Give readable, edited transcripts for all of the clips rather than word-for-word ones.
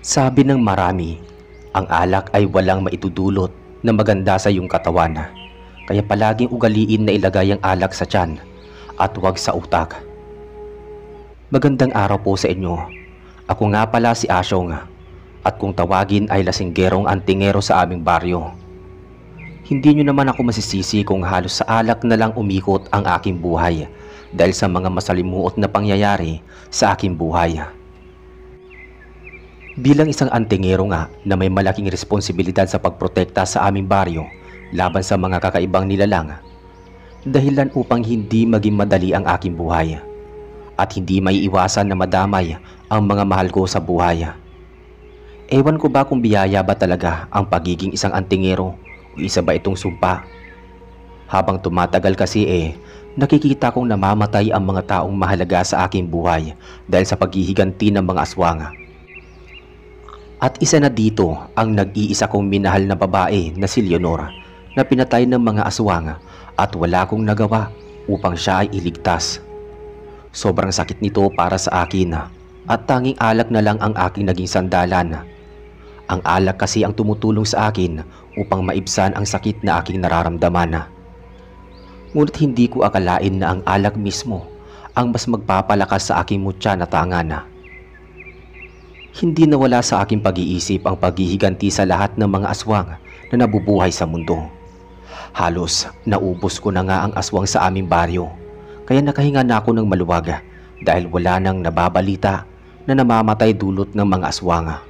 Sabi ng marami, ang alak ay walang maitudulot na maganda sa iyong katawan. Kaya palaging ugaliin na ilagay ang alak sa tiyan at huwag sa utak. Magandang araw po sa inyo. Ako nga pala si Asyong at kung tawagin ay lasinggerong antingero sa aming baryo. Hindi nyo naman ako masisisi kung halos sa alak na lang umikot ang aking buhay dahil sa mga masalimuot na pangyayari sa aking buhay. Bilang isang antingero nga na may malaking responsibilidad sa pagprotekta sa aming baryo laban sa mga kakaibang nilalang, dahilan upang hindi maging madali ang aking buhay at hindi maiiwasan na madamay ang mga mahal ko sa buhay. Ewan ko ba kung biyaya ba talaga ang pagiging isang antingero o isa ba itong sumpa? Habang tumatagal kasi nakikita kong namamatay ang mga taong mahalaga sa aking buhay dahil sa paghihiganti ng mga aswang. At isa na dito ang nag-iisa kong minahal na babae na si Leonor na pinatay ng mga aswang at wala akong nagawa upang siya ay iligtas. Sobrang sakit nito para sa akin at tanging alak na lang ang aking naging sandalan. Ang alak kasi ang tumutulong sa akin upang maibsan ang sakit na aking nararamdaman. Ngunit hindi ko akalain na ang alak mismo ang mas magpapalakas sa aking mutya na tangan. Hindi nawala sa aking pag-iisip ang paghihiganti sa lahat ng mga aswang na nabubuhay sa mundo. Halos naubos ko na nga ang aswang sa aming baryo, kaya nakahinga na ako ng maluwag dahil wala nang nababalita na namamatay dulot ng mga aswang.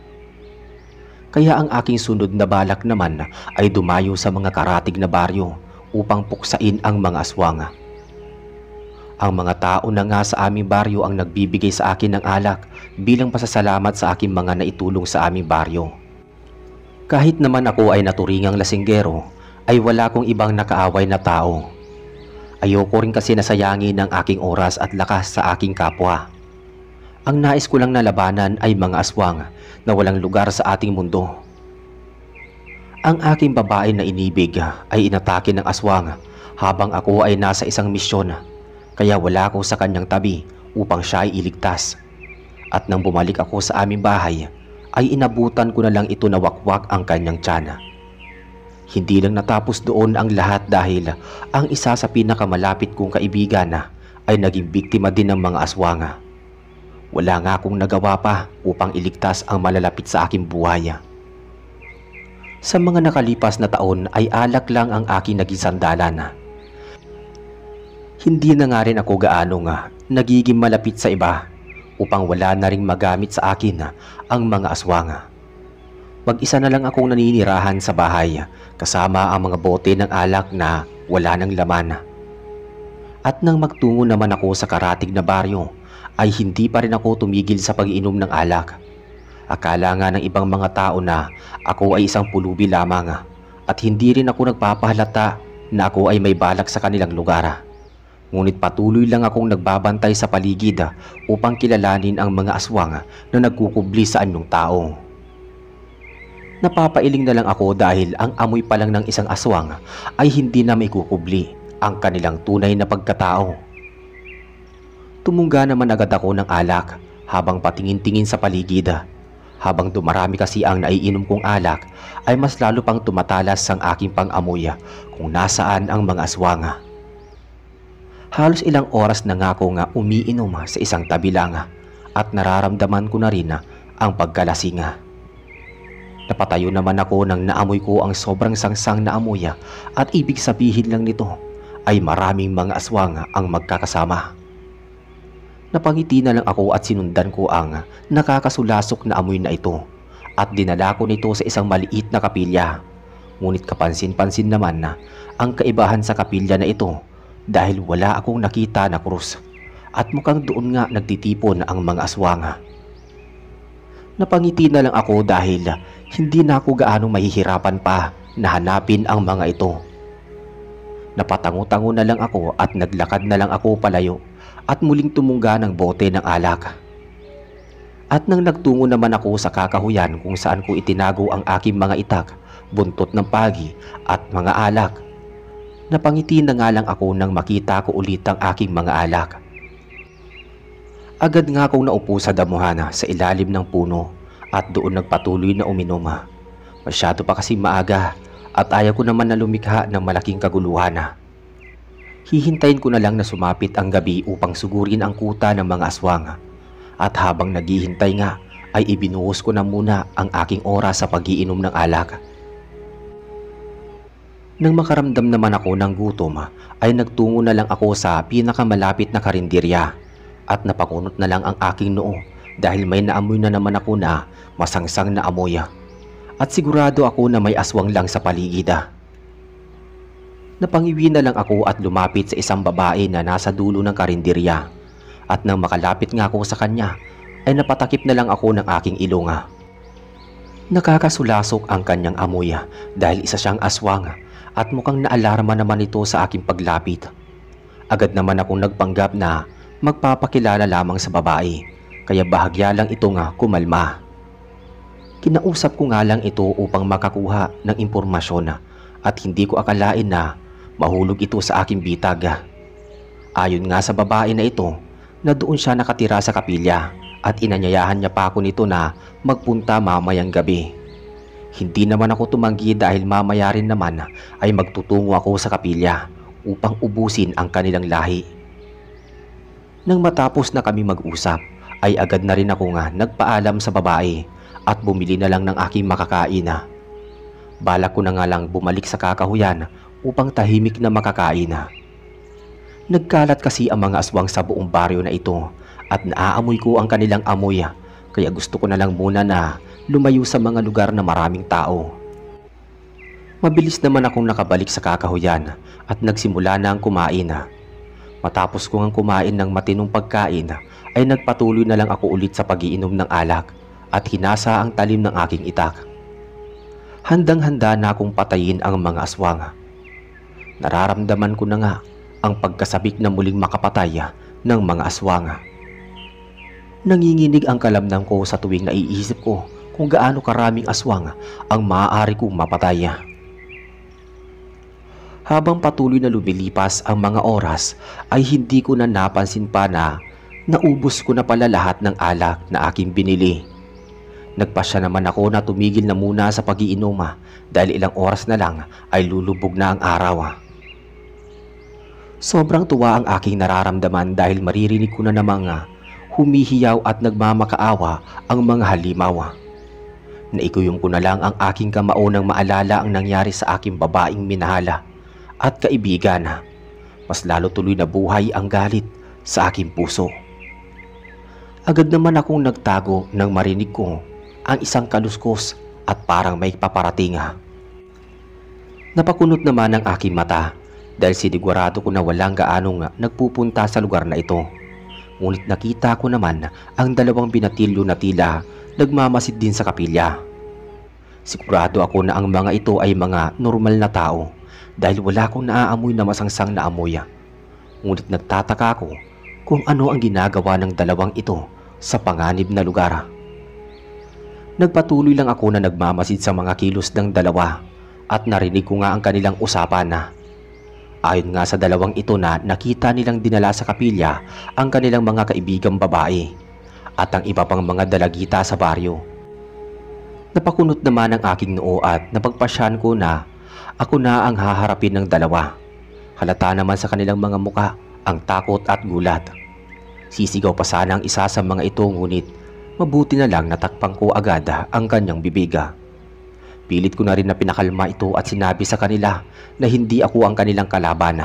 Kaya ang aking sunod na balak naman ay dumayo sa mga karatig na baryo upang puksain ang mga aswang. Ang mga tao na nga sa aming baryo ang nagbibigay sa akin ng alak bilang pasasalamat sa aking mga naitulong sa aming baryo. Kahit naman ako ay naturingang lasinggero, ay wala kong ibang nakaaway na tao. Ayoko rin kasi nasayangin ang aking oras at lakas sa aking kapwa. Ang nais ko lang na labanan ay mga aswang na walang lugar sa ating mundo. Ang aking babae na inibig ay inatake ng aswang habang ako ay nasa isang misyon. Kaya wala ako sa kanyang tabi upang siya ay iligtas. At nang bumalik ako sa aming bahay, ay inabutan ko na lang ito na wakwak ang kanyang tiyan. Hindi lang natapos doon ang lahat dahil ang isa sa pinakamalapit kong kaibigan ay naging biktima din ng mga aswang. Wala nga akong nagawa pa upang iligtas ang malalapit sa aking buhay. Sa mga nakalipas na taon ay alak lang ang aking naging sandalan. Hindi na nga rin ako gaano nagiging malapit sa iba upang wala na ring magamit sa akin ang mga aswang. Mag-isa na lang akong naninirahan sa bahay kasama ang mga bote ng alak na wala ng laman. At nang magtungo naman ako sa karatig na baryo ay hindi pa rin ako tumigil sa pag-inom ng alak. Akala nga ng ibang mga tao na ako ay isang pulubi lamang at hindi rin ako nagpapahalata na ako ay may balak sa kanilang lugar. Ngunit patuloy lang akong nagbabantay sa paligid upang kilalanin ang mga aswang na nagkukubli sa anyong tao. Napapailing na lang ako dahil ang amoy pa lang ng isang aswang ay hindi na maikukubli ang kanilang tunay na pagkatao. Tumungga naman agad ako ng alak habang patingin-tingin sa paligid. Habang dumarami kasi ang naiinom kong alak ay mas lalo pang tumatalas ang aking pang-amoy kung nasaan ang mga aswang. Halos ilang oras na nga ako umiinom sa isang tabi lang at nararamdaman ko na rin ang pagkalasing. Napatayo naman ako nang naamoy ko ang sobrang sangsang na amoy at ibig sabihin lang nito ay maraming mga aswang ang magkakasama. Napangiti na lang ako at sinundan ko ang nakakasulasok na amoy na ito at dinala ko nito sa isang maliit na kapilya. Ngunit kapansin-pansin naman ang kaibahan sa kapilya na ito dahil wala akong nakita na krus at mukhang doon nga nagtitipon ang mga aswang. Napangiti na lang ako dahil hindi na ako gaano mahihirapan pa na hanapin ang mga ito. Napatango-tango na lang ako at naglakad na lang ako palayo at muling tumungga ng bote ng alak. At nang nagtungo naman ako sa kakahuyan kung saan ko itinago ang aking mga itak, buntot ng pagi at mga alak, napangiti na nga lang ako nang makita ko ulit ang aking mga alak. Agad nga akong naupo sa damuhan sa ilalim ng puno at doon nagpatuloy na uminom. Masyado pa kasi maaga at ayaw ko naman na lumikha ng malaking kaguluhan. Hihintayin ko na lang na sumapit ang gabi upang sugurin ang kuta ng mga aswang. At habang naghihintay nga ay ibinuhos ko na muna ang aking oras sa pag-iinom ng alak. Nang makaramdam naman ako ng gutom ay nagtungo na lang ako sa pinakamalapit na karinderya at napakunot na lang ang aking noo dahil may naamoy na naman ako na masangsang na amoy at sigurado ako na may aswang lang sa paligid. Napangiwi na lang ako at lumapit sa isang babae na nasa dulo ng karinderya at nang makalapit nga ako sa kanya ay napatakip na lang ako ng aking ilong. Nakakasulasok ang kanyang amoy dahil isa siyang aswang at mukhang naalarma naman ito sa aking paglapit. Agad naman akong nagpanggap na magpapakilala lamang sa babae kaya bahagya lang ito nga kumalma. Kinausap ko nga lang ito upang makakuha ng impormasyon at hindi ko akalain na mahulog ito sa aking bitag. Ayon nga sa babae na ito na doon siya nakatira sa kapilya at inanyayahan niya pa ako nito na magpunta mamayang gabi. Hindi naman ako tumanggi dahil mamaya rin naman ay magtutungo ako sa kapilya upang ubusin ang kanilang lahi. Nang matapos na kami mag-usap ay agad na rin ako nga nagpaalam sa babae at bumili na lang ng aking makakain. Balak ko na nga lang bumalik sa kakahuyan upang tahimik na makakain. Nagkalat kasi ang mga aswang sa buong baryo na ito at naaamoy ko ang kanilang amoy kaya gusto ko na lang muna na lumayo sa mga lugar na maraming tao. Mabilis naman akong nakabalik sa kakahuyan at nagsimula na ang kumain. Matapos ko ang kumain ng matinong pagkain ay nagpatuloy na lang ako ulit sa pag-iinom ng alak at hinasa ang talim ng aking itak. Handang-handa na akong patayin ang mga aswang. Nararamdaman ko na nga ang pagkasabik na muling makapatay ng mga aswang. Nanginginig ang kalamnan ko sa tuwing naiisip ko kung gaano karaming aswang ang maaari kong mapatay. Habang patuloy na lumilipas ang mga oras ay hindi ko na napansin pa na naubos ko na pala lahat ng alak na aking binili. Nagpasya naman ako na tumigil na muna sa pag-iinom dahil ilang oras na lang ay lulubog na ang araw. Sobrang tuwa ang aking nararamdaman dahil maririnig ko na namang humihiyaw at nagmamakaawa ang mga halimaw. Naikuyong ko na lang ang aking kamao nang maalala ang nangyari sa aking babaeng minahala at kaibigan. Mas lalo tuloy na buhay ang galit sa aking puso. Agad naman akong nagtago nang marinig ko ang isang kaluskos at parang may paparating. Napakunot naman ang aking mata dahil sinigurado ko na walang gaanong nagpupunta sa lugar na ito. Ngunit nakita ko naman ang dalawang binatilyo na tila nagmamasid din sa kapilya. Sigurado ako na ang mga ito ay mga normal na tao dahil wala akong naaamoy na masangsang na amoy. Ngunit nagtataka ako kung ano ang ginagawa ng dalawang ito sa panganib na lugar. Nagpatuloy lang ako na nagmamasid sa mga kilos ng dalawa at narinig ko nga ang kanilang usapan. Ayon nga sa dalawang ito na nakita nilang dinala sa kapilya ang kanilang mga kaibigang babae at ang iba pang mga dalagita sa baryo. Napakunot naman ang aking noo at napagpasyahan ko na ako na ang haharapin ng dalawa. Halata naman sa kanilang mga muka ang takot at gulat. Sisigaw pa sana ang isa sa mga ito ngunit mabuti na lang natakpan ko agad ang kanyang bibiga. Pilit ko na rin na pinakalma ito at sinabi sa kanila na hindi ako ang kanilang kalaban.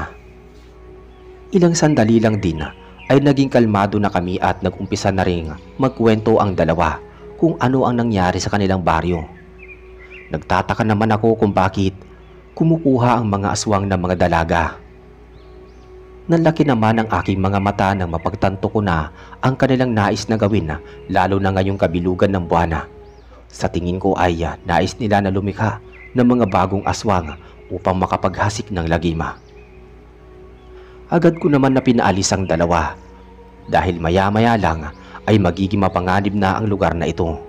Ilang sandali lang din ay naging kalmado na kami at nag-umpisa na rin magkwento ang dalawa kung ano ang nangyari sa kanilang baryo. Nagtataka naman ako kung bakit kumukuha ang mga aswang ng mga dalaga. Nalaki naman ang aking mga mata nang mapagtanto ko na ang kanilang nais na gawin lalo na ngayong kabilugan ng buwan. Sa tingin ko ay nais nila na lumikha ng mga bagong aswang upang makapaghasik ng lagima. Agad ko naman na pinaalis ang dalawa dahil maya-maya lang ay magiging mapanganib na ang lugar na ito.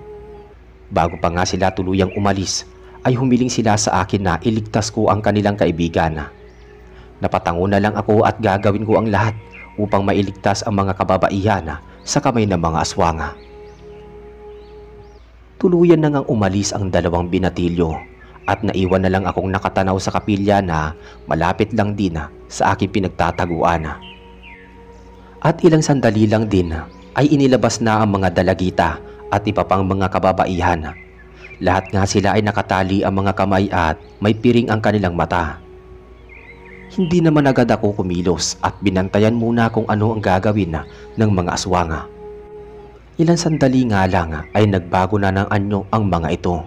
Bago pa nga sila tuluyang umalis ay humiling sila sa akin na iligtas ko ang kanilang kaibigan. Napatango na lang ako at gagawin ko ang lahat upang mailigtas ang mga kababaihan sa kamay ng mga aswang. Tuluyan na ngang umalis ang dalawang binatilyo at naiwan na lang akong nakatanaw sa kapilya na malapit lang din sa aking pinagtataguan. At ilang sandali lang din ay inilabas na ang mga dalagita at iba pang mga kababaihan. Lahat nga sila ay nakatali ang mga kamay at may piring ang kanilang mata. Hindi naman agad ako kumilos at binantayan muna kung ano ang gagawin ng mga aswang. Ilang sandali nga lang ay nagbago na ng anyo ang mga ito.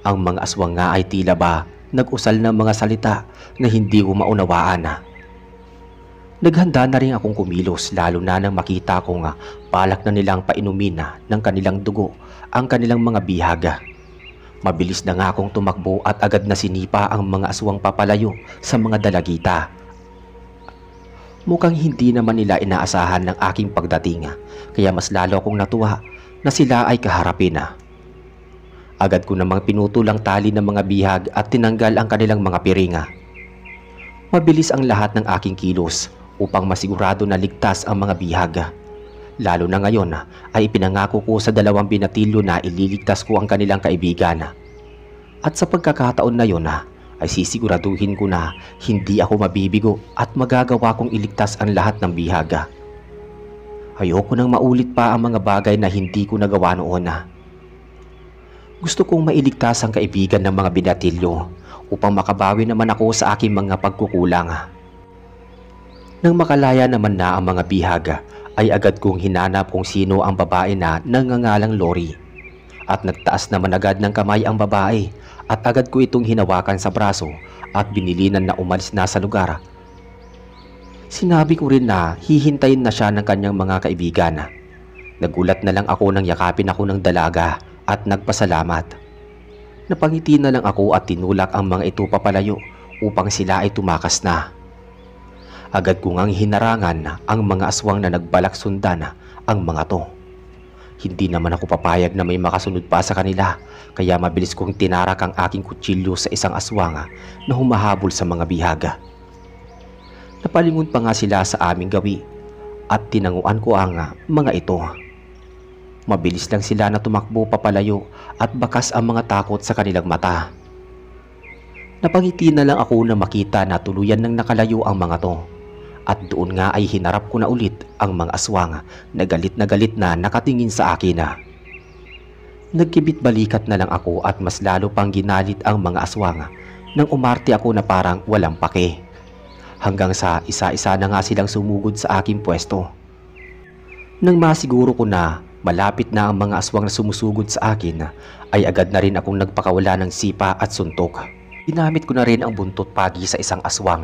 Ang mga aswang nga ay tila ba nag-usal ng mga salita na hindi ko maunawaan. Naghanda na rin akong kumilos lalo na nang makita ko nga balak na nilang painumin ng kanilang dugo ang kanilang mga bihaga. Mabilis na nga akong tumakbo at agad na sinipa ang mga aswang papalayo sa mga dalagita. Mukhang hindi naman nila inaasahan ng aking pagdating kaya mas lalo akong natuwa na sila ay kaharapin. Agad ko namang pinutol ang tali ng mga bihag at tinanggal ang kanilang mga piringa. Mabilis ang lahat ng aking kilos upang masigurado na ligtas ang mga bihag. Lalo na ngayon ay ipinangako ko sa dalawang binatilyo na ililigtas ko ang kanilang kaibigan. At sa pagkakataon na yon ay sisiguraduhin ko na hindi ako mabibigo at magagawa kong iligtas ang lahat ng bihag. Ayoko nang maulit pa ang mga bagay na hindi ko nagawa noon. Gusto kong mailigtas ang kaibigan ng mga binatilyo upang makabawi naman ako sa aking mga pagkukulang. Nang makalaya naman na ang mga bihag, ay agad kong hinanap kung sino ang babae na nangangalang Lori. At nagtaas naman agad ng kamay ang babae at agad ko itong hinawakan sa braso at binilinan na umalis na sa lugar. Sinabi ko rin na hihintayin na siya ng kanyang mga kaibigan. Nagulat na lang ako nang yakapin ako ng dalaga at nagpasalamat. Napangiti na lang ako at tinulak ang mga ito papalayo upang sila ay tumakas na. Agad ko ngang hinarangan ang mga aswang na nagbalak sundan ang mga to. Hindi naman ako papayag na may makasunod pa sa kanila kaya mabilis kong tinarak ang aking kutsilyo sa isang aswang na humahabol sa mga bihaga. Napalingon pa nga sila sa aming gawi at tinanguan ko ang mga ito. Mabilis lang sila na tumakbo papalayo at bakas ang mga takot sa kanilang mata. Napangiti na lang ako na makita na tuluyan nang nakalayo ang mga to. At doon nga ay hinarap ko na ulit ang mga aswang na galit na nakatingin sa akin. Nagkibit balikat na lang ako at mas lalo pang ginalit ang mga aswang nang umarte ako na parang walang pake. Hanggang sa isa-isa na nga silang sumugod sa aking pwesto. Nang masiguro ko na malapit na ang mga aswang na sumusugod sa akin, ay agad na rin akong nagpakawala ng sipa at suntok. Ginamit ko na rin ang buntot pagi sa isang aswang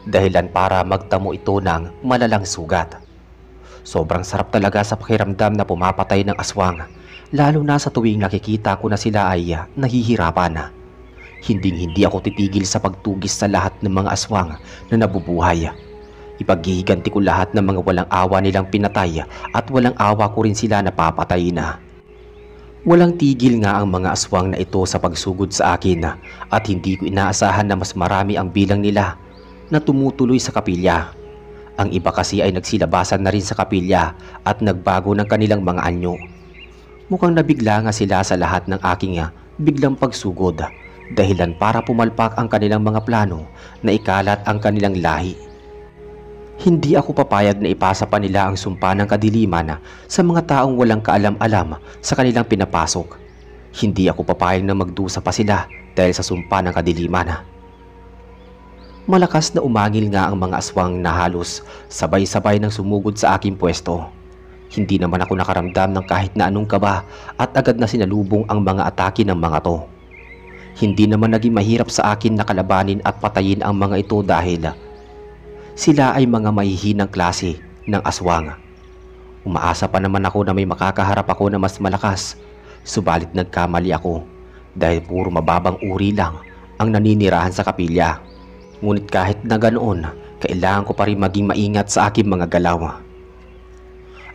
dahilan para magtamo ito ng malalang sugat. Sobrang sarap talaga sa pakiramdam na pumapatay ng aswang, lalo na sa tuwing nakikita ko na sila ay nahihirapan. Hinding-hindi ako titigil sa pagtugis sa lahat ng mga aswang na nabubuhay. Ipaghihiganti ko lahat ng mga walang awa nilang pinatay at walang awa ko rin sila napapatay na. Walang tigil nga ang mga aswang na ito sa pagsugod sa akin at hindi ko inaasahan na mas marami ang bilang nila na tumutuloy sa kapilya. Ang iba kasi ay nagsilabasan na rin sa kapilya at nagbago ng kanilang mga anyo. Mukhang nabigla nga sila sa lahat ng aking biglang pagsugod dahilan para pumalpak ang kanilang mga plano na ikalat ang kanilang lahi. Hindi ako papayag na ipasa pa nila ang sumpa ng kadiliman sa mga taong walang kaalam-alam sa kanilang pinapasok. Hindi ako papayag na magdusa pa sila dahil sa sumpa ng kadiliman. Malakas na umangil nga ang mga aswang na halos sabay-sabay nang sumugod sa aking pwesto. Hindi naman ako nakaramdam ng kahit na anong kaba at agad na sinalubong ang mga atake ng mga to. Hindi naman naging mahirap sa akin na kalabanin at patayin ang mga ito dahil sila ay mga mahihinang klase ng aswang. Umaasa pa naman ako na may makakaharap ako na mas malakas, subalit nagkamali ako dahil puro mababang uri lang ang naninirahan sa kapilya. Ngunit kahit na ganoon, kailangan ko pa rin maging maingat sa aking mga galaw.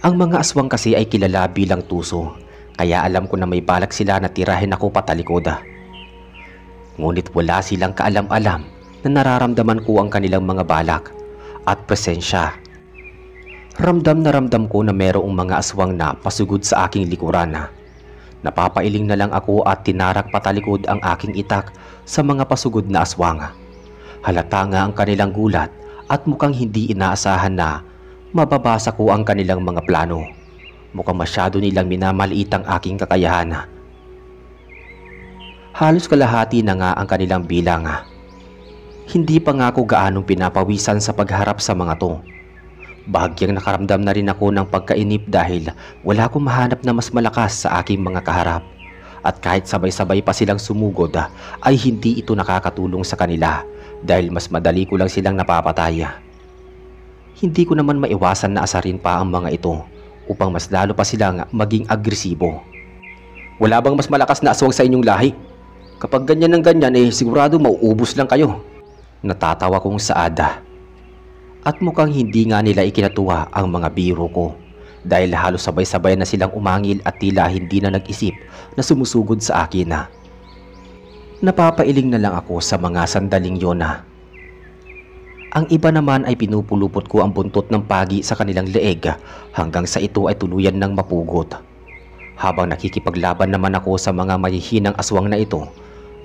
Ang mga aswang kasi ay kilala bilang tuso, kaya alam ko na may balak sila na tirahin ako patalikod. Ngunit wala silang kaalam-alam na nararamdaman ko ang kanilang mga balak at presensya. Ramdam na ramdam ko na mayroong mga aswang na pasugod sa aking likuran. Napapailing na lang ako at tinarak patalikod ang aking itak sa mga pasugod na aswang. Halata nga ang kanilang gulat at mukhang hindi inaasahan na mababasa ko ang kanilang mga plano. Mukhang masyado nilang minamaliit ang aking kakayahan. Halos kalahati na nga ang kanilang bilang. Hindi pa nga ako gaanong pinapawisan sa pagharap sa mga to. Bahagyang nakaramdam na rin ako ng pagkainip dahil wala akong mahanap na mas malakas sa aking mga kaharap. At kahit sabay-sabay pa silang sumugod ay hindi ito nakakatulong sa kanila dahil mas madali ko lang silang napapatay. Hindi ko naman maiwasan na asarin pa ang mga ito upang mas lalo pa silang maging agresibo. Wala bang mas malakas na aswang sa inyong lahi? Kapag ganyan ng ganyan sigurado mauubos lang kayo. Natatawa kong saada. At mukhang hindi nga nila ikinatuwa ang mga biro ko dahil halos sabay-sabay na silang umangil at tila hindi na nag-isip na sumusugod sa akin. Napapailing na lang ako sa mga sandaling yon. Ang iba naman ay pinupulupot ko ang buntot ng pagi sa kanilang leeg hanggang sa ito ay tuluyan ng mapugot. Habang nakikipaglaban naman ako sa mga mahihinang aswang na ito,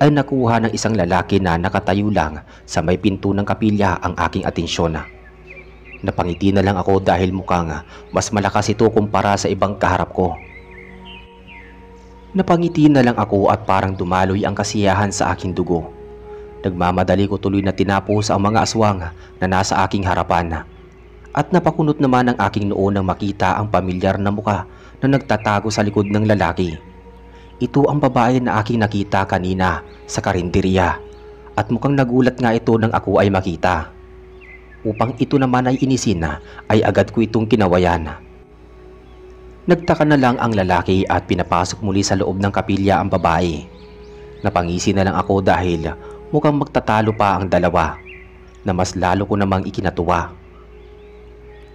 ay nakuha ng isang lalaki na nakatayo lang sa may pinto ng kapilya ang aking atensyon. Napangiti na lang ako dahil mukhang mas malakas ito kumpara sa ibang kaharap ko. Napangiti na lang ako at parang dumaloy ang kasiyahan sa aking dugo. Nagmamadali ko tuloy na tinapos ang mga aswang na nasa aking harapan. At napakunot naman ang aking noo nang makita ang pamilyar na muka na nagtatago sa likod ng lalaki. Ito ang babae na aking nakita kanina sa karinderya at mukhang nagulat nga ito nang ako ay makita. Upang ito naman ay inisin ay agad ko itong kinawayan. Nagtaka na lang ang lalaki at pinapasok muli sa loob ng kapilya ang babae. Napangisi na lang ako dahil mukhang magtatalo pa ang dalawa na mas lalo ko namang ikinatuwa.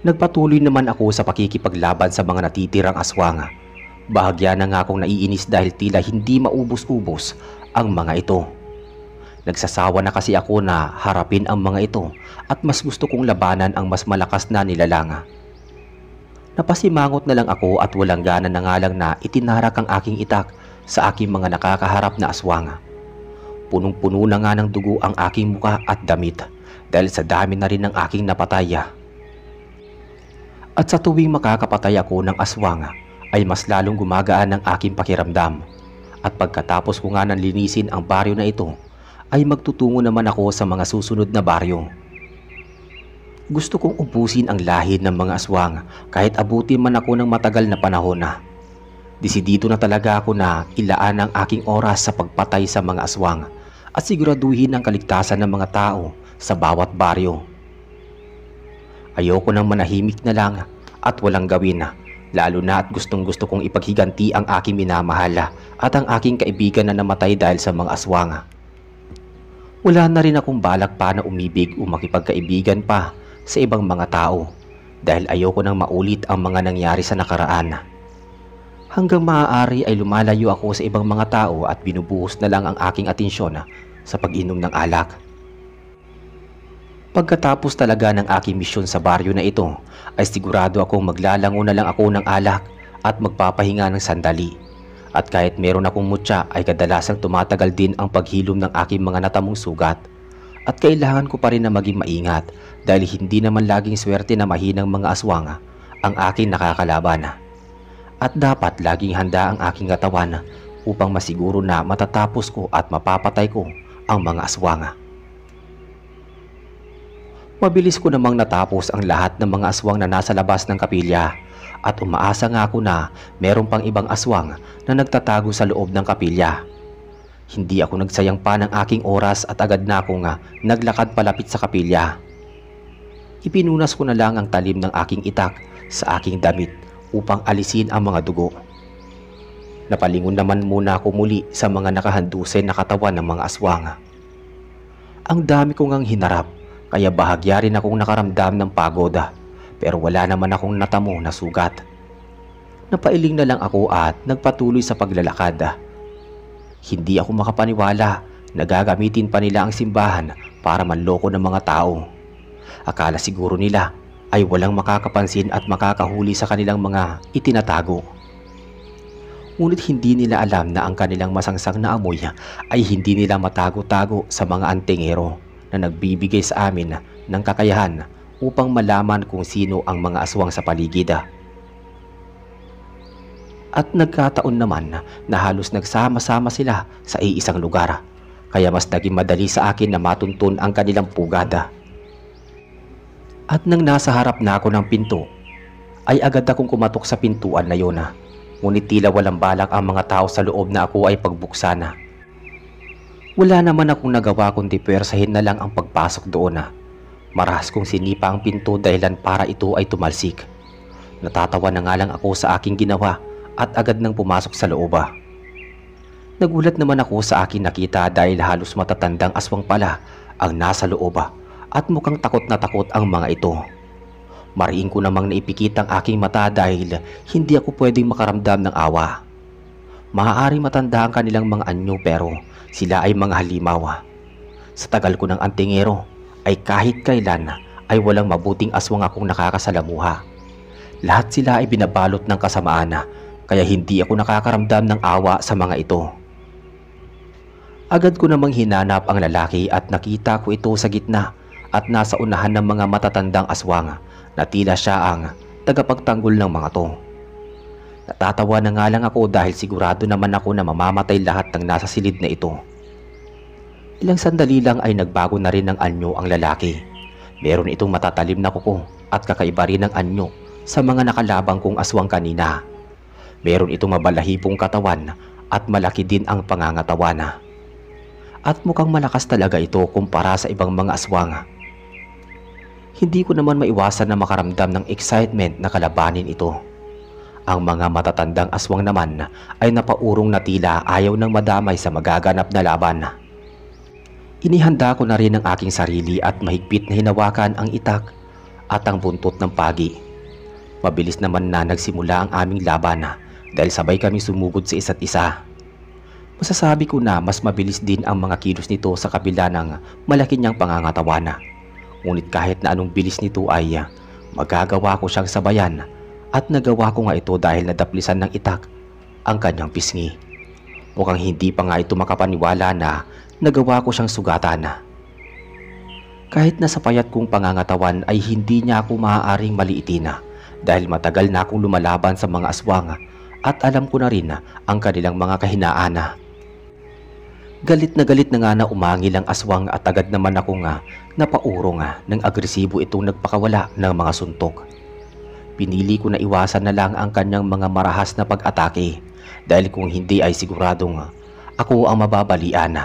Nagpatuloy naman ako sa pakikipaglaban sa mga natitirang aswang. Bahagya na nga akong naiinis dahil tila hindi maubos-ubos ang mga ito. Nagsasawa na kasi ako na harapin ang mga ito at mas gusto kong labanan ang mas malakas na nilalang. Napasimangot na lang ako at walang gana na nga lang na itinarak ang aking itak sa aking mga nakakaharap na aswang. Punong-puno na nga ng dugo ang aking muka at damit dahil sa dami na rin ng aking napatay. At sa tuwing makakapatay ako ng aswang ay mas lalong gumagaan ang aking pakiramdam. At pagkatapos ko nga nang linisin ang baryo na ito ay magtutungo naman ako sa mga susunod na baryo. Gusto kong ubusin ang lahi ng mga aswang kahit abutin man ako ng matagal na panahon. Desidido na talaga ako na ilaan ang aking oras sa pagpatay sa mga aswang at siguraduhin ang kaligtasan ng mga tao sa bawat baryo. Ayoko nang manahimik na lang at walang gawin, lalo na at gustong gusto kong ipaghiganti ang aking minamahal at ang aking kaibigan na namatay dahil sa mga aswang. Wala na rin akong balak pa na umibig o makipagkaibigan pa sa ibang mga tao dahil ayoko nang maulit ang mga nangyari sa nakaraan. Hanggang maaari ay lumalayo ako sa ibang mga tao at binubuhos na lang ang aking atensyon sa pag-inom ng alak. Pagkatapos talaga ng aking misyon sa baryo na ito ay sigurado akong maglalango na lang ako ng alak at magpapahinga ng sandali. At kahit meron akong mutya ay kadalasang tumatagal din ang paghilom ng aking mga natamong sugat. At kailangan ko pa rin na maging maingat dahil hindi naman laging swerte na mahinang mga aswang ang aking nakakalaban. At dapat laging handa ang aking katawan upang masiguro na matatapos ko at mapapatay ko ang mga aswang. Mabilis ko namang natapos ang lahat ng mga aswang na nasa labas ng kapilya. At umaasa nga ako na meron pang ibang aswang na nagtatago sa loob ng kapilya. Hindi ako nagsayang pa ng aking oras at agad na akong naglakad palapit sa kapilya. Ipinunas ko na lang ang talim ng aking itak sa aking damit upang alisin ang mga dugo. Napalingon naman muna ako muli sa mga nakahandusay na katawan ng mga aswang. Ang dami ko ngang hinarap kaya bahagya rin akong nakaramdam ng pagod. Pero wala naman akong natamo na sugat. Napailing na lang ako at nagpatuloy sa paglalakad. Hindi ako makapaniwala na gagamitin pa nila ang simbahan para manloko ng mga tao. Akala siguro nila ay walang makakapansin at makakahuli sa kanilang mga itinatago. Ngunit hindi nila alam na ang kanilang masangsang na amoy ay hindi nila matago-tago sa mga antingero na nagbibigay sa amin ng kakayahan upang malaman kung sino ang mga aswang sa paligid. At nagkataon naman na halos nagsama-sama sila sa iisang lugar, kaya mas naging madali sa akin na matuntun ang kanilang pugada. At nang nasa harap na ako ng pinto, ay agad akong kumatok sa pintuan na yun. Ngunit tila walang balak ang mga tao sa loob na ako ay pagbuksan. Wala naman akong nagawa kundi pwersahin na lang ang pagpasok doon. Marahas kong sinipa ang pinto dahilan para ito ay tumalsik. Natatawa na nga lang ako sa aking ginawa at agad nang pumasok sa loob. Nagulat naman ako sa aking nakita dahil halos matatandang aswang pala ang nasa loob at mukhang takot na takot ang mga ito. Mariin ko namang naipikit ang aking mata dahil hindi ako pwedeng makaramdam ng awa. Maaaring matanda ang kanilang mga anyo pero sila ay mga halimaw. Sa tagal ko ng antingero ay kahit kailan ay walang mabuting aswang akong nakakasalamuha. Lahat sila ay binabalot ng kasamaan kaya hindi ako nakakaramdam ng awa sa mga ito. Agad ko namang hinanap ang lalaki at nakita ko ito sa gitna at nasa unahan ng mga matatandang aswang na tila siya ang tagapagtanggol ng mga to. Natatawa na nga lang ako dahil sigurado naman ako na mamamatay lahat ng nasa silid na ito. Ilang sandali lang ay nagbago na rin ng anyo ang lalaki. Meron itong matatalim na kuko at kakaiba rin ng anyo sa mga nakalabang kong aswang kanina. Meron itong mabalahibong katawan at malaki din ang pangangatawan. At mukhang malakas talaga ito kumpara sa ibang mga aswang. Hindi ko naman maiwasan na makaramdam ng excitement na kalabanin ito. Ang mga matatandang aswang naman ay napaurong na tila ayaw nang madamay sa magaganap na laban. Inihanda ko na rin ang aking sarili at mahigpit na hinawakan ang itak at ang buntot ng pagi. Mabilis naman na nagsimula ang aming laban dahil sabay kami sumugod sa isa't isa. Masasabi ko na mas mabilis din ang mga kilos nito sa kabila ng malaki niyang pangangatawan. Ngunit kahit na anong bilis nito ay magagawa ko siyang sabayan at nagawa ko nga ito dahil nadaplisan ng itak ang kanyang pisngi. Mukhang hindi pa nga ito makapaniwala na nagawa ko siyang sugatan. Kahit na sa payat kong pangangatawan ay hindi niya ako maaaring maliitin dahil matagal na akong lumalaban sa mga aswang at alam ko na rin ang kanilang mga kahinaan. Galit na nga na umangil ang aswang at agad naman ako napaurong ng agresibo itong nagpakawala ng mga suntok. Pinili ko na iwasan na lang ang kanyang mga marahas na pag-atake dahil kung hindi ay siguradong ako ang mababalian.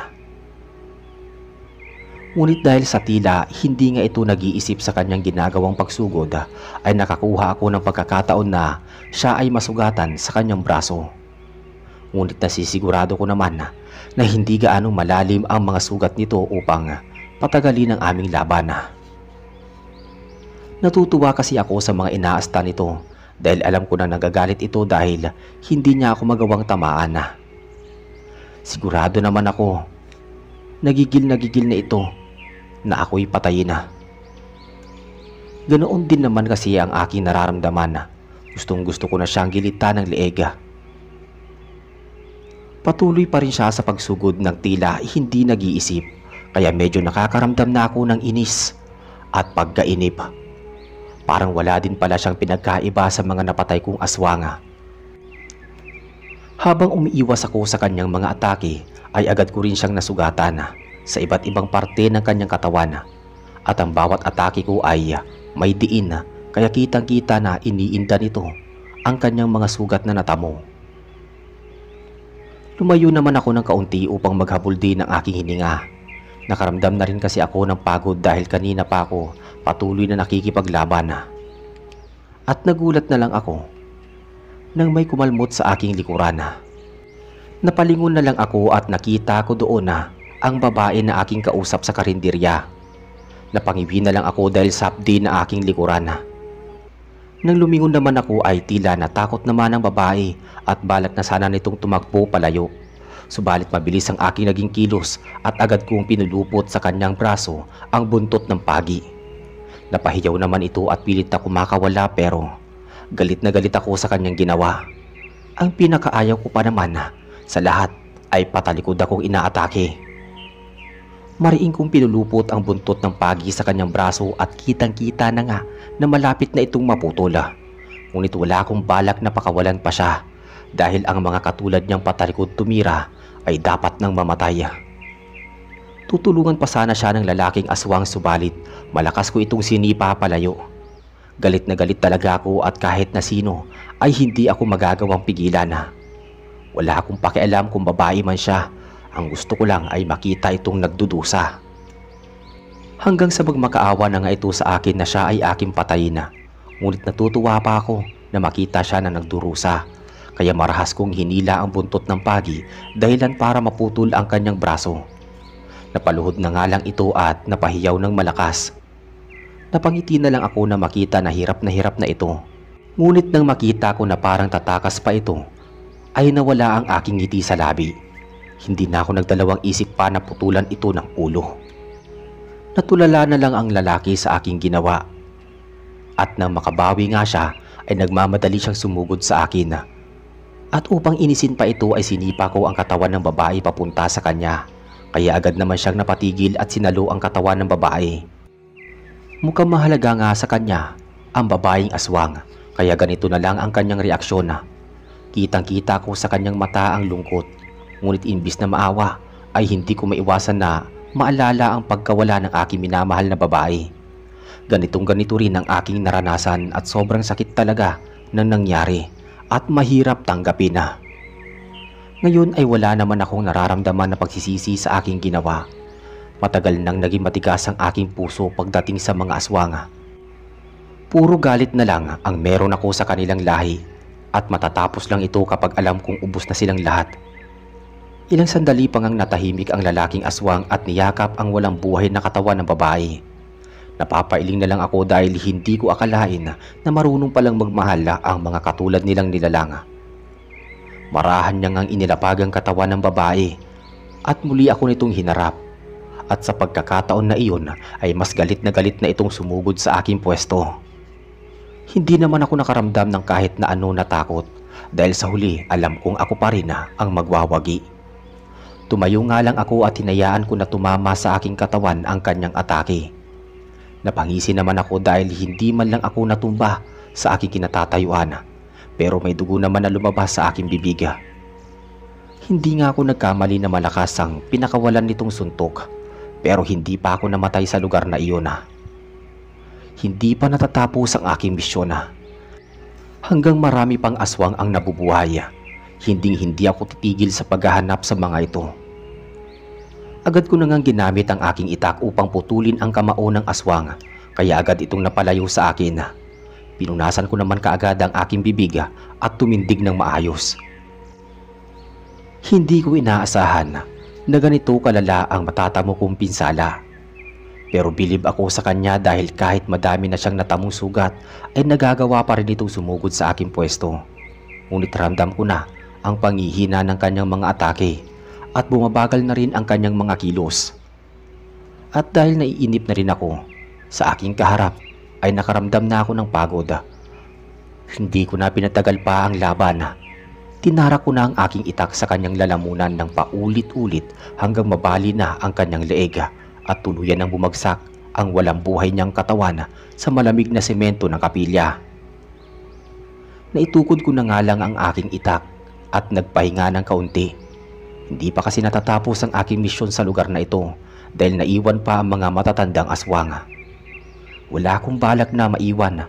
Ngunit dahil sa tila hindi nga ito nag-iisip sa kanyang ginagawang pagsugod ay nakakuha ako ng pagkakataon na siya ay masugatan sa kanyang braso. Ngunit nasisigurado ko naman na hindi gaanong malalim ang mga sugat nito upang patagalin ang aming laban. Natutuwa kasi ako sa mga inaasta nito dahil alam ko na nagagalit ito dahil hindi niya ako magawang tamaan. Sigurado naman ako, nagigil na ito na ako'y patayin na. Ganoon din naman kasi ang aking nararamdaman. Gustong gusto ko na siyang gilitan ng leeg. Patuloy pa rin siya sa pagsugod ng tila hindi nag-iisip kaya medyo nakakaramdam na ako ng inis at pagkainip. Parang wala din pala siyang pinagkaiba sa mga napatay kong aswang. Habang umiiwas ako sa kanyang mga atake ay agad ko rin siyang nasugatan sa iba't ibang parte ng kanyang katawan at ang bawat atake ko ay may diin kaya kitang-kita na iniinda nito ang kanyang mga sugat na natamo. Lumayo naman ako ng kaunti upang maghabol din ng aking hininga. Nakaramdam na rin kasi ako ng pagod dahil kanina pa ako patuloy na nakikipaglaban. At nagulat na lang ako nang may kumalmot sa aking likuran. Napalingon na lang ako at nakita ko doon ang babae na aking kausap sa karinderya. Napangiwi na lang ako dahil sapdi na aking likuran. Nang lumingon naman ako ay tila natakot naman ang babae at balak na sana nitong tumakbo palayo. Subalit mabilis ang aking naging kilos at agad kong pinulupot sa kanyang braso ang buntot ng pagi. Napahiyaw naman ito at pilit na kumakawala pero galit na galit ako sa kanyang ginawa. Ang pinakaayaw ko pa naman sa lahat ay patalikod akong inaatake. Mariing kong pinulupot ang buntot ng pagi sa kanyang braso at kitang-kita na nga na malapit na itong maputol. Ngunit wala akong balak na pakawalan pa siya dahil ang mga katulad niyang patalikod tumira ay dapat nang mamatay. Tutulungan pa sana siya ng lalaking aswang subalit malakas ko itong sinipa palayo. Galit na galit talaga ako at kahit na sino ay hindi ako magagawang pigilan. Wala akong pakialam kung babae man siya. Ang gusto ko lang ay makita itong nagdudusa. Hanggang sa magmakaawa na nga ito sa akin na siya ay aking patayin. Ngunit natutuwa pa ako na makita siya na nagdurusa. Kaya marahas kong hinila ang buntot ng pagi dahilan para maputol ang kanyang braso. Napaluhod na nga lang ito at napahiyaw ng malakas. Napangiti na lang ako na makita na hirap na ito. Ngunit nang makita ko na parang tatakas pa ito, ay nawala ang aking ngiti sa labi. Hindi na ako nagdalawang isip pa na putulan ito ng ulo. Natulala na lang ang lalaki sa aking ginawa. At nang makabawi nga siya, ay nagmamadali siyang sumugod sa akin. At upang inisin pa ito ay sinipa ko ang katawan ng babae papunta sa kanya. Kaya agad naman siyang napatigil at sinalo ang katawan ng babae. Mukhang mahalaga nga sa kanya ang babaeng aswang, kaya ganito na lang ang kanyang reaksyon. Kitang-kita ko sa kanyang mata ang lungkot, ngunit imbis na maawa ay hindi ko maiwasan na maalala ang pagkawala ng aking minamahal na babae. Ganitong-ganito rin ang aking naranasan at sobrang sakit talaga ng nangyari at mahirap tanggapin na. Ngayon ay wala naman akong nararamdaman na pagsisisi sa aking ginawa. Matagal nang naging matigas ang aking puso pagdating sa mga aswang. Puro galit na lang ang meron ako sa kanilang lahi at matatapos lang ito kapag alam kong ubos na silang lahat. Ilang sandali pang ang natahimik ang lalaking aswang at niyakap ang walang buhay na katawan ng babae. Napapailing na lang ako dahil hindi ko akalain na marunong palang magmahal ang mga katulad nilang nilalang. Marahan niya ngang inilapag ang katawan ng babae at muli ako nitong hinarap. At sa pagkakataon na iyon ay mas galit na itong sumugod sa aking pwesto. Hindi naman ako nakaramdam ng kahit na ano na takot dahil sa huli alam kong ako pa rin ang magwawagi. Tumayo nga lang ako at hinayaan ko na tumama sa aking katawan ang kanyang atake. Napangisi naman ako dahil hindi man lang ako natumba sa aking kinatatayuan. Pero may dugo naman na lumabas sa aking bibig. Hindi nga ako nagkamali na malakas ang pinakawalan nitong suntok. Pero hindi pa ako namatay sa lugar na iyon. Hindi pa natatapos ang aking misyon. Hanggang marami pang aswang ang nabubuhay. Hindi ako titigil sa paghahanap sa mga ito. Agad ko na ngang ginamit ang aking itak upang putulin ang kamao ng aswang. Kaya agad itong napalayo sa akin. Pinunasan ko naman kaagad ang aking bibig at tumindig ng maayos. Hindi ko inaasahan na ganito kalala ang matatamo kong pinsala. Pero bilib ako sa kanya dahil kahit madami na siyang natamong sugat ay nagagawa pa rin itong sumugod sa aking pwesto. Ngunit ramdam ko na ang panghihina ng kanyang mga atake at bumabagal na rin ang kanyang mga kilos. At dahil naiinip na rin ako sa aking kaharap, ay nakaramdam na ako ng pagod. Hindi ko na pinatagal pa ang laban. Tinara ko na ang aking itak sa kanyang lalamunan ng paulit-ulit hanggang mabali na ang kanyang leeg at tuluyan ng bumagsak ang walang buhay niyang katawan sa malamig na semento ng kapilya. Naitukod ko na nga lang ang aking itak at nagpahinga ng kaunti. Hindi pa kasi natatapos ang aking misyon sa lugar na ito dahil naiwan pa ang mga matatandang aswang. Wala akong balak na maiwan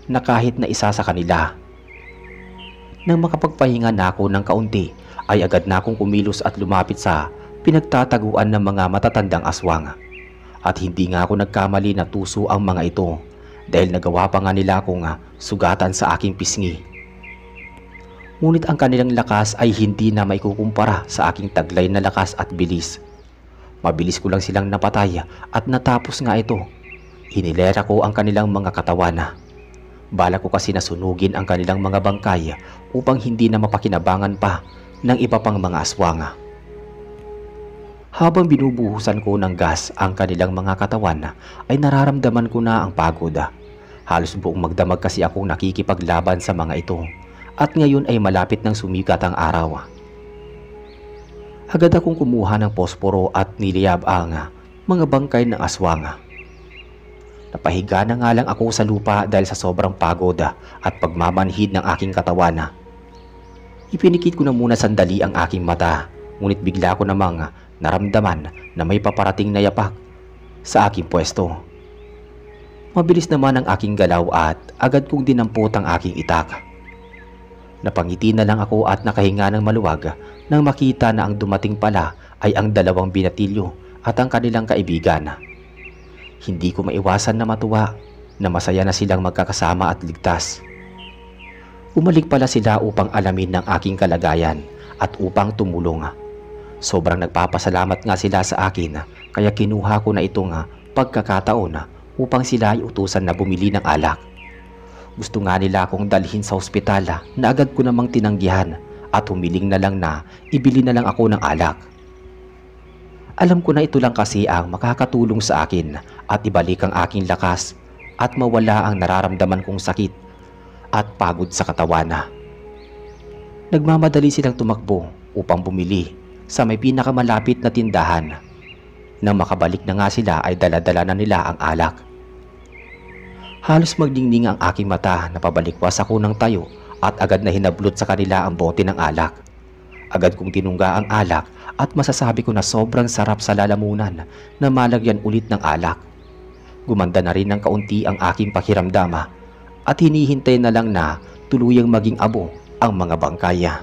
na kahit na isa sa kanila. Nang makapagpahinga na ako ng kaunti ay agad na akong kumilos at lumapit sa pinagtataguan ng mga matatandang aswang. At hindi nga ako nagkamali na tuso ang mga ito dahil nagawa pa nga nila akong sugatan sa aking pisngi. Ngunit ang kanilang lakas ay hindi na maikukumpara sa aking taglay na lakas at bilis. Mabilis ko lang silang napatay at natapos nga ito. Hinilera ko ang kanilang mga katawan. Bala ko kasi na sunugin ang kanilang mga bangkay upang hindi na mapakinabangan pa ng iba pang mga aswang. Habang binubuhusan ko ng gas ang kanilang mga katawan ay nararamdaman ko na ang pagod. Halos buong magdamag kasi akong nakikipaglaban sa mga ito at ngayon ay malapit ng sumikat ang araw. Agad akong kumuha ng posporo at niliyab ang mga bangkay ng aswang. Napahiga na nga lang ako sa lupa dahil sa sobrang pagod at pagmamanhid ng aking katawan. Ipinikit ko na muna sandali ang aking mata, ngunit bigla ko namang naramdaman na may paparating na yapak sa aking pwesto. Mabilis naman ang aking galaw at agad kong dinampot ang aking itak. Napangiti na lang ako at nakahinga ng maluwag nang makita na ang dumating pala ay ang dalawang binatilyo at ang kanilang kaibigan. Hindi ko maiwasan na matuwa na masaya na silang magkakasama at ligtas. Umalik pala sila upang alamin ng aking kalagayan at upang tumulong. Sobrang nagpapasalamat nga sila sa akin kaya kinuha ko na itong pagkakataon upang sila ay utusan na bumili ng alak. Gusto nga nila akong dalhin sa ospital na agad ko namang tinanggihan at humiling na lang na ibili na lang ako ng alak. Alam ko na ito lang kasi ang makakatulong sa akin at ibalik ang aking lakas at mawala ang nararamdaman kong sakit at pagod sa katawan. Nagmamadali silang tumakbo upang bumili sa may pinakamalapit na tindahan. Nang makabalik na nga sila ay dala-dala na nila ang alak. Halos magdingning ang aking mata na pabalikwas ako ng tayo at agad na hinablot sa kanila ang bote ng alak. Agad kong tinungga ang alak at masasabi ko na sobrang sarap sa lalamunan na malagyan ulit ng alak. Gumanda na rin ng kaunti ang aking pakiramdam at hinihintay na lang na tuluyang maging abo ang mga bangkaya.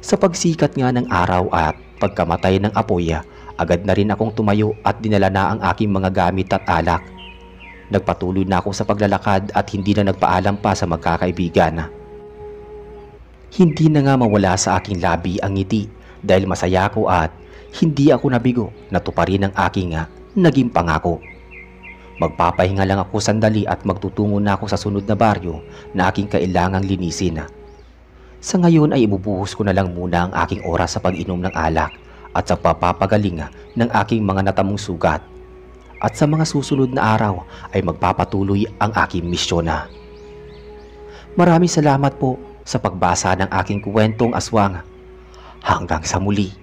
Sa pagsikat nga ng araw at pagkamatay ng apoy, agad na rin akong tumayo at dinala na ang aking mga gamit at alak. Nagpatuloy na ako sa paglalakad at hindi na nagpaalam pa sa magkakaibigan. Hindi na nga mawala sa aking labi ang ngiti dahil masaya ako at hindi ako nabigo na tuparin ang aking naging pangako. Magpapahinga lang ako sandali at magtutungo na ako sa sunod na baryo na aking kailangang linisin. Sa ngayon ay ibubuhos ko na lang muna ang aking oras sa pag-inom ng alak at sa papapagaling ng aking mga natamong sugat. At sa mga susunod na araw ay magpapatuloy ang aking misyon. Maraming salamat po sa pagbasa ng aking kwentong aswang. Hanggang sa muli.